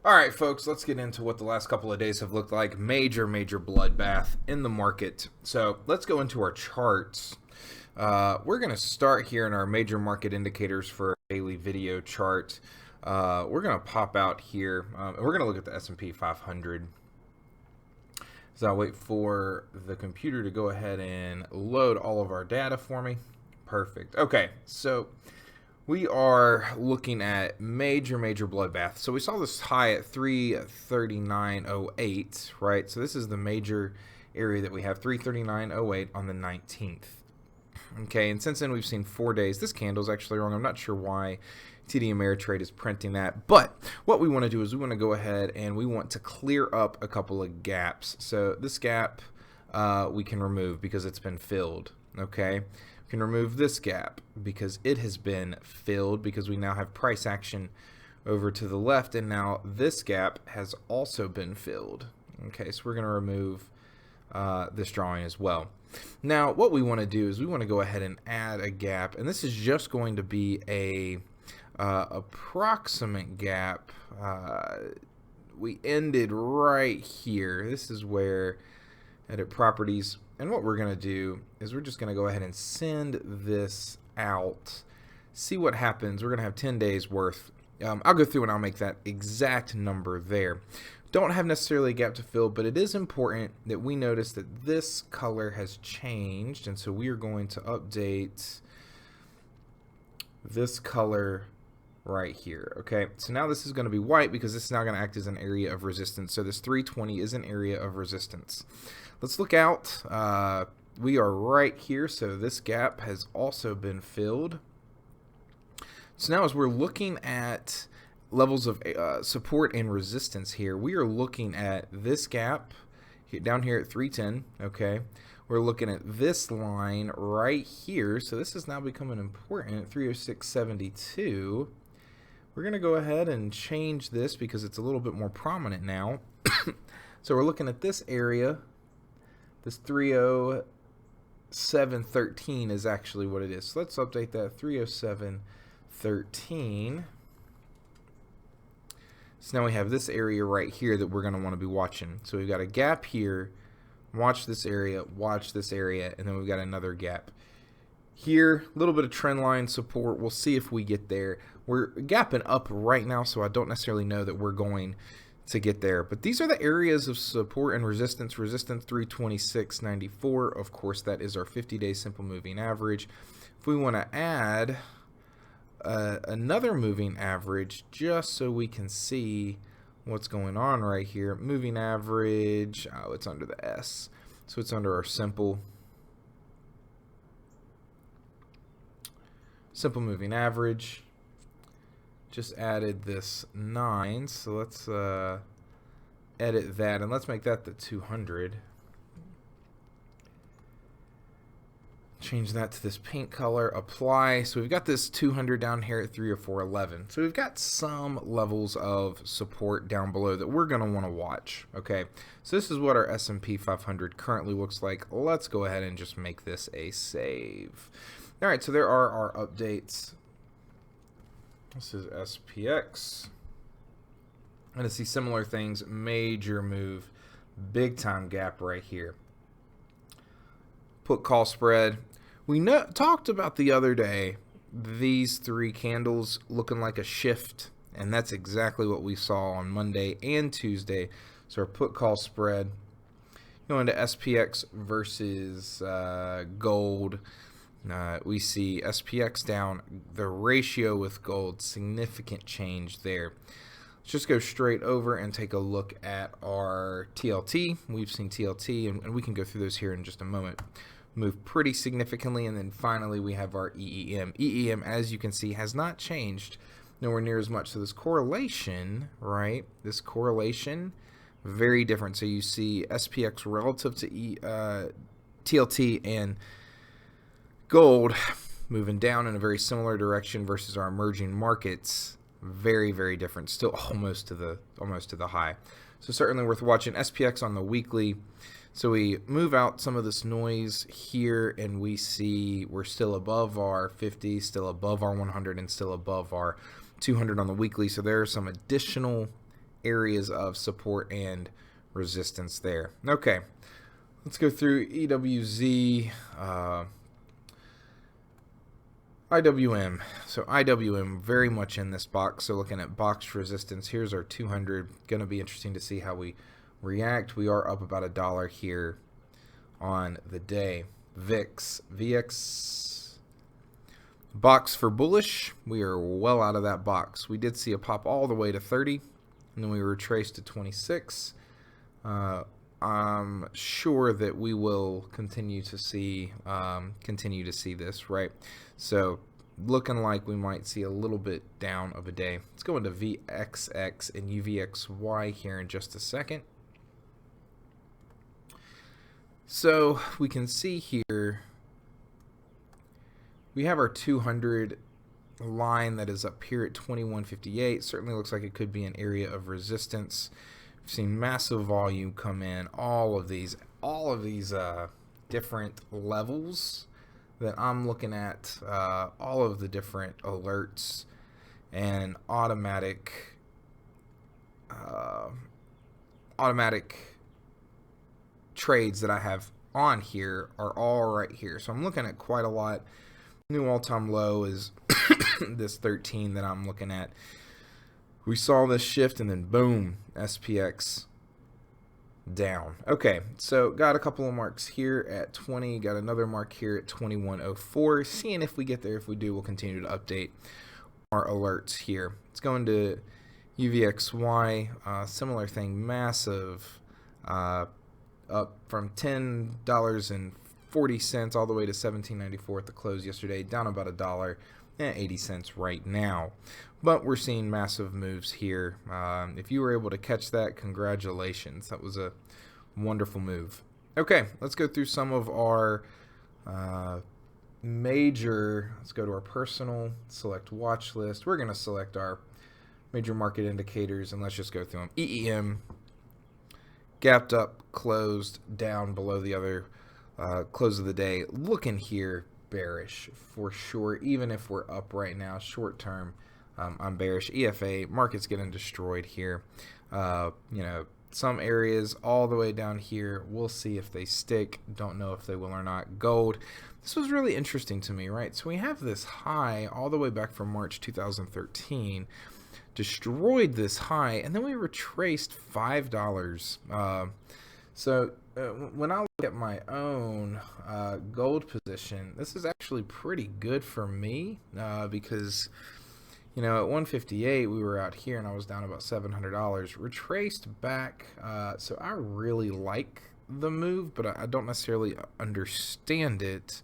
All right, folks, let's get into what the last couple of days have looked like. Major bloodbath in the market. So let's go into our charts. We're going to start here in our major market indicators for a daily video chart. We're going to pop out here. We're going to look at the S&P 500. So I'll wait for the computer to go ahead and load all of our data for me. Perfect. Okay, so we are looking at major bloodbath. So we saw this high at 339.08, right? So this is the major area that we have, 339.08 on the 19th. Okay, and since then we've seen 4 days. This candle is actually wrong. I'm not sure why TD Ameritrade is printing that. But what we want to do is we want to go ahead and we want to clear up a couple of gaps. So this gap we can remove because it's been filled. Okay. We can remove this gap because it has been filled because we now have price action over to the left, and now this gap has also been filled. Okay, so we're going to remove this drawing as well. Now what we want to do is we want to go ahead and add a gap, and this is just going to be a approximate gap. We ended right here. This is where edit properties. And what we're going to do is we're just going to go ahead and send this out, see what happens. We're going to have 10 days worth. I'll go through and I'll make that exact number there. Don't have necessarily a gap to fill, but it is important that we notice that this color has changed. And so we are going to update this color right here. Okay, so now this is going to be white because this is now going to act as an area of resistance. So this 320 is an area of resistance. Let's look out. We are right here, so this gap has also been filled. So now as we're looking at levels of support and resistance here, we are looking at this gap down here at 310. Okay, we're looking at this line right here, so this is now becoming important, 306.72. We're going to go ahead and change this because it's a little bit more prominent now. So we're looking at this area. This 307.13 is actually what it is. So let's update that, 307.13. So now we have this area right here that we're going to want to be watching. So we've got a gap here. Watch this area, and then we've got another gap here. A little bit of trend line support. We'll see if we get there. We're gapping up right now, so I don't necessarily know that we're going to get there. But these are the areas of support and resistance. Resistance 326.94. Of course, that is our 50-day simple moving average. If we want to add another moving average, just so we can see what's going on right here. Moving average, oh, it's under the S. So it's under our simple moving average. Just added this 9, so let's edit that, and let's make that the 200. Change that to this pink color, apply. So we've got this 200 down here at 304.11. So we've got some levels of support down below that we're going to want to watch. Okay, so this is what our S&P 500 currently looks like. Let's go ahead and just make this a save. All right, so there are our updates. This is SPX. I'm going to see similar things. Major move, big time gap right here. Put call spread. We talked about the other day these three candles looking like a shift, and that's exactly what we saw on Monday and Tuesday. So our put call spread. Going to SPX versus gold. We see SPX down, the ratio with gold, significant change there. Let's just go straight over and take a look at our TLT. We've seen TLT, and we can go through those here in just a moment. Move pretty significantly, and then finally we have our EEM. EEM, as you can see, has not changed nowhere near as much. So this correlation, right, this correlation, very different. So you see SPX relative to TLT and gold moving down in a very similar direction versus our emerging markets. Very different. Still almost to the high. So certainly worth watching. SPX on the weekly. So we move out some of this noise here, and we see we're still above our 50, still above our 100, and still above our 200 on the weekly. So there are some additional areas of support and resistance there. Okay, let's go through EWZ, IWM. So IWM very much in this box. So looking at box resistance, here's our 200. Going to be interesting to see how we react. We are up about $1 here on the day. VX box for bullish. We are well out of that box. We did see a pop all the way to 30, and then we retraced to 26. I'm sure that we will continue to see this, right? So looking like we might see a little bit down of a day. Let's go into VXX and UVXY here in just a second. So we can see here we have our 200 line that is up here at 2158. Certainly looks like it could be an area of resistance. We've seen massive volume come in. All of these different levels that I'm looking at, all of the different alerts and automatic trades that I have on here are all right here. So I'm looking at quite a lot. New all-time low is this 13 that I'm looking at. We saw this shift and then boom, SPX down. Okay, so got a couple of marks here at 20, got another mark here at 2104. Seeing if we get there. If we do, we'll continue to update our alerts here. Let's go into UVXY, similar thing, massive, up from $10.40 all the way to $17.94 at the close yesterday, down about $1.80 right now. But we're seeing massive moves here. If you were able to catch that, congratulations. That was a wonderful move. Okay, let's go through some of our let's go to our personal, select watch list. We're going to select our major market indicators, and let's just go through them. EEM, gapped up, closed down below the other close of the day. Looking here bearish for sure, even if we're up right now short term. I'm bearish. EFA, market's getting destroyed here. Some areas all the way down here, we'll see if they stick. Don't know if they will or not. Gold, this was really interesting to me, right? So we have this high all the way back from March 2013, destroyed this high, and then we retraced $5. When I look at my own gold position, this is actually pretty good for me because at 158 we were out here and I was down about $700, retraced back. So I really like the move, but I don't necessarily understand it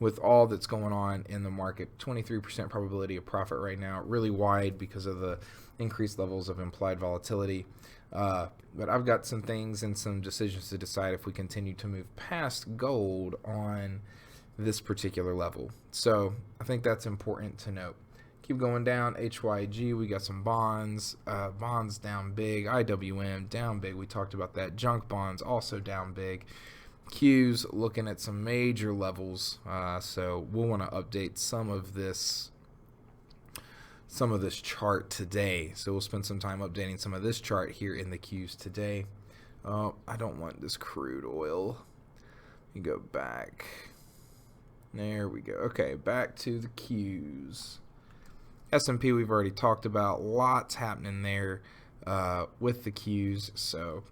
with all that's going on in the market. 23% probability of profit right now, really wide because of the increased levels of implied volatility. But I've got some things and some decisions to decide if we continue to move past gold on this particular level. So I think that's important to note. Keep going down. HYG, we got some bonds. Bonds down big. IWM down big. We talked about that. Junk bonds also down big. Qs looking at some major levels. So we'll want to update some of this chart today. So we'll spend some time updating some of this chart here in the Qs today. I don't want this crude oil. Let me go back. There we go. Okay, back to the Qs. S&P we've already talked about. Lots happening there with the Qs. So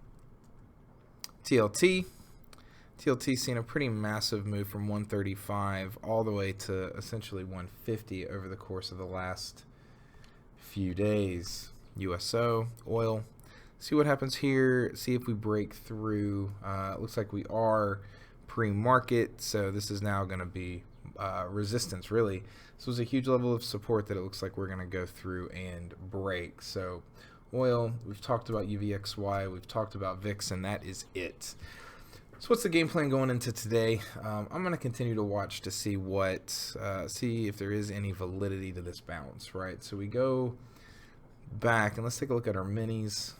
TLT seen a pretty massive move from 135 all the way to essentially 150 over the course of the last few days. USO, oil. See what happens here. See if we break through. It looks like we are pre-market, so this is now going to be resistance, really. This was a huge level of support that it looks like we're going to go through and break. So oil, we've talked about UVXY, we've talked about VIX, and that is it. So what's the game plan going into today? I'm going to continue to watch to see see if there is any validity to this bounce, right? So we go back and let's take a look at our minis.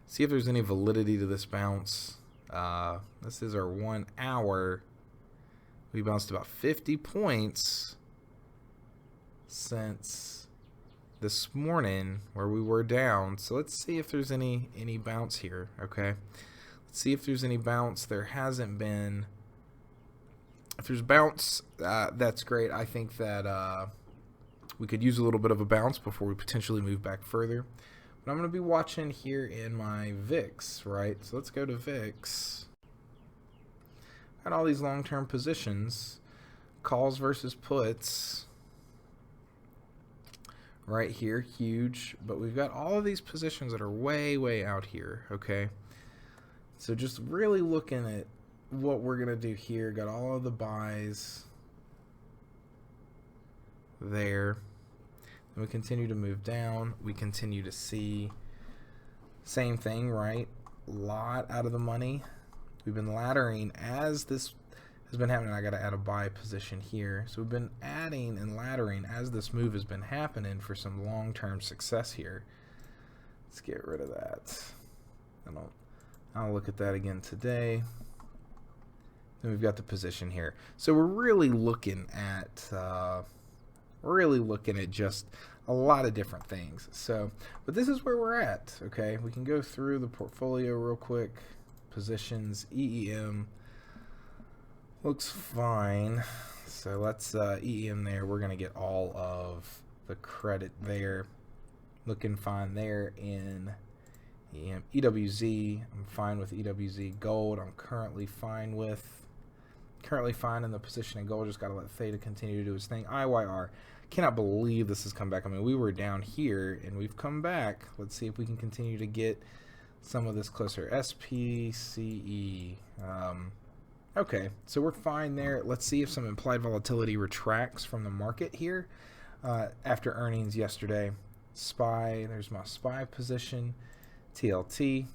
See if there's any validity to this bounce. This is our 1 hour. We bounced about 50 points since this morning where we were down. So let's see if there's any bounce here, okay? Let's see if there's any bounce. There hasn't been. If there's bounce, that's great. I think that we could use a little bit of a bounce before we potentially move back further. But I'm going to be watching here in my VIX, right? So let's go to VIX. Got all these long-term positions, calls versus puts. Right here, huge, but we've got all of these positions that are way out here, okay? So just really looking at what we're going to do here. Got all of the buys there. And we continue to move down. We continue to see same thing, right? A lot out of the money. We've been laddering as this has been happening. I got to add a buy position here. So we've been adding and laddering as this move has been happening for some long-term success here. Let's get rid of that. I'll look at that again today. Then we've got the position here. So we're really looking at just a lot of different things. So, but this is where we're at. Okay, we can go through the portfolio real quick. Positions, EEM. Looks fine. So let's EM there. We're going to get all of the credit there. Looking fine there in EM. EWZ, I'm fine with EWZ. Gold, I'm currently fine with. Currently fine in the position in gold. Just got to let Theta continue to do its thing. IYR. Cannot believe this has come back. I mean, we were down here and we've come back. Let's see if we can continue to get some of this closer. SPCE. Okay, so we're fine there. Let's see if some implied volatility retracts from the market here after earnings yesterday. SPY, there's my SPY position. TLT,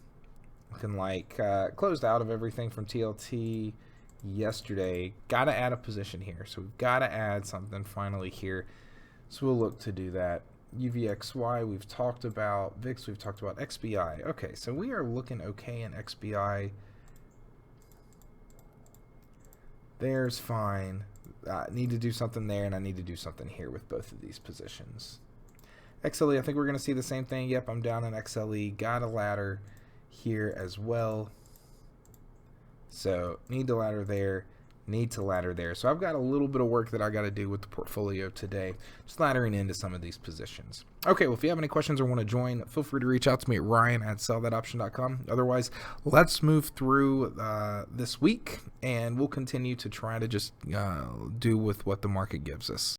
looking like closed out of everything from TLT yesterday. Got to add a position here. So we've got to add something finally here. So we'll look to do that. UVXY, we've talked about. VIX, we've talked about. XBI. Okay, so we are looking okay in XBI. There's fine. I need to do something there, and I need to do something here with both of these positions. XLE, I think we're going to see the same thing. Yep, I'm down in XLE. Got a ladder here as well. So need to ladder there. Need to ladder there. So I've got a little bit of work that I got to do with the portfolio today. Just laddering into some of these positions. Okay, well, if you have any questions or want to join, feel free to reach out to me at ryan@sellthatoption.com. Otherwise, let's move through this week, and we'll continue to try to just do with what the market gives us.